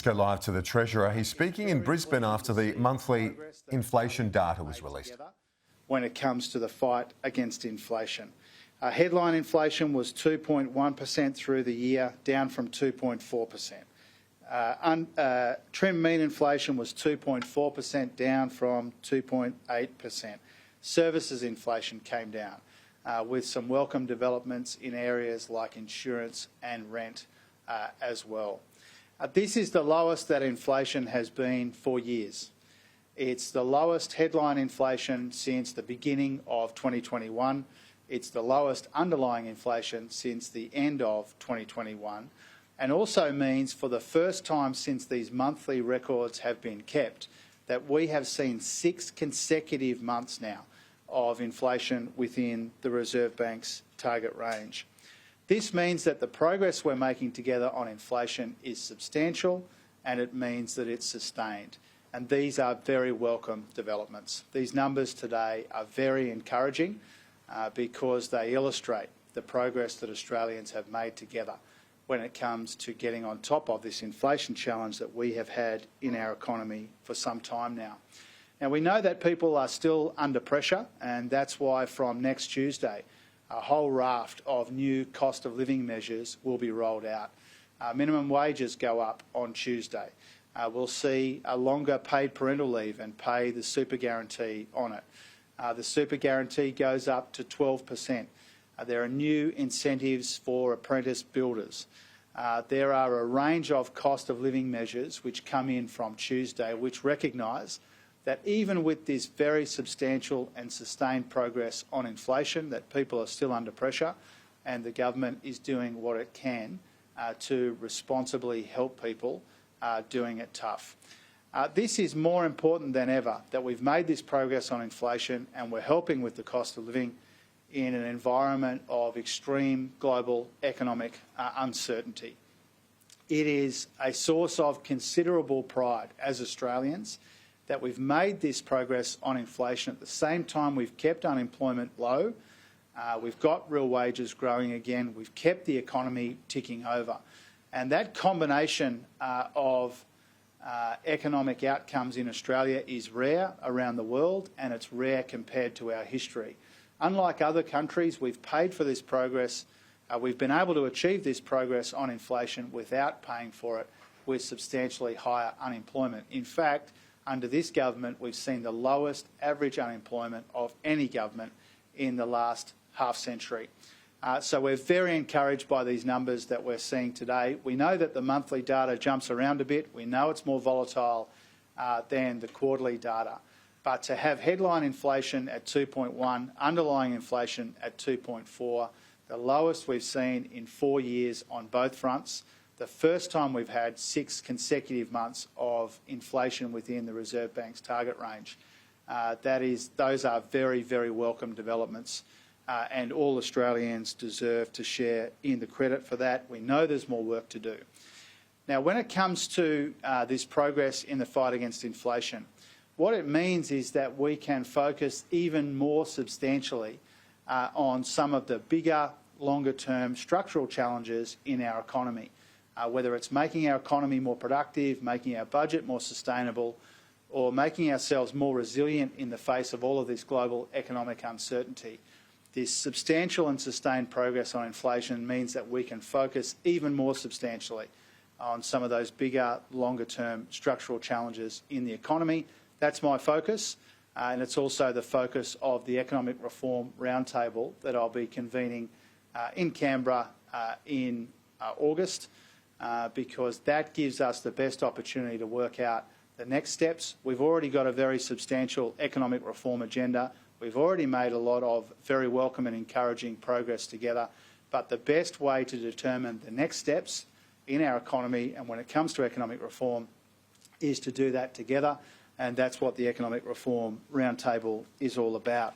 Let's go live to the Treasurer. He's speaking in Brisbane after the monthly inflation data was released. When it comes to the fight against inflation. Headline inflation was 2.1% through the year, down from 2.4%. Trim mean inflation was 2.4%, down from 2.8%. Services inflation came down, with some welcome developments in areas like insurance and rent as well. This is the lowest that inflation has been for years. It's the lowest headline inflation since the beginning of 2021. It's the lowest underlying inflation since the end of 2021, and also means for the first time since these monthly records have been kept that we have seen 6 consecutive months now of inflation within the Reserve Bank's target range. This means that the progress we're making together on inflation is substantial, and it means that it's sustained. And these are very welcome developments. These numbers today are very encouraging because they illustrate the progress that Australians have made together when it comes to getting on top of this inflation challenge that we have had in our economy for some time now. Now, we know that people are still under pressure, and that's why from next Tuesday, a whole raft of new cost of living measures will be rolled out. Minimum wages go up on Tuesday. We'll see a longer paid parental leave and pay the super guarantee on it. The super guarantee goes up to 12%. There are new incentives for apprentice builders. There are a range of cost of living measures which come in from Tuesday which recognise that even with this very substantial and sustained progress on inflation, that people are still under pressure, and the government is doing what it can to responsibly help people doing it tough. This is more important than ever, that we've made this progress on inflation and we're helping with the cost of living in an environment of extreme global economic uncertainty. It is a source of considerable pride as Australians that we've made this progress on inflation at the same time we've kept unemployment low, we've got real wages growing again, we've kept the economy ticking over. And that combination of economic outcomes in Australia is rare around the world, and it's rare compared to our history. Unlike other countries, we've paid for this progress. We've been able to achieve this progress on inflation without paying for it with substantially higher unemployment. In fact, under this government, we've seen the lowest average unemployment of any government in the last half century. So we're very encouraged by these numbers that we're seeing today. We know that the monthly data jumps around a bit. We know it's more volatile than the quarterly data. But to have headline inflation at 2.1, underlying inflation at 2.4, the lowest we've seen in 4 years on both fronts, the first time we've had 6 consecutive months of inflation within the Reserve Bank's target range. Those are very, very welcome developments. And all Australians deserve to share in the credit for that. We know there's more work to do. Now, when it comes to this progress in the fight against inflation, what it means is that we can focus even more substantially on some of the bigger, longer-term structural challenges in our economy, whether it's making our economy more productive, making our budget more sustainable, or making ourselves more resilient in the face of all of this global economic uncertainty. This substantial and sustained progress on inflation means that we can focus even more substantially on some of those bigger, longer-term structural challenges in the economy. That's my focus, and it's also the focus of the Economic Reform Roundtable that I'll be convening in Canberra in August, because that gives us the best opportunity to work out the next steps. We've already got a very substantial economic reform agenda. We've already made a lot of very welcome and encouraging progress together, but the best way to determine the next steps in our economy and when it comes to economic reform is to do that together, and that's what the Economic Reform Roundtable is all about.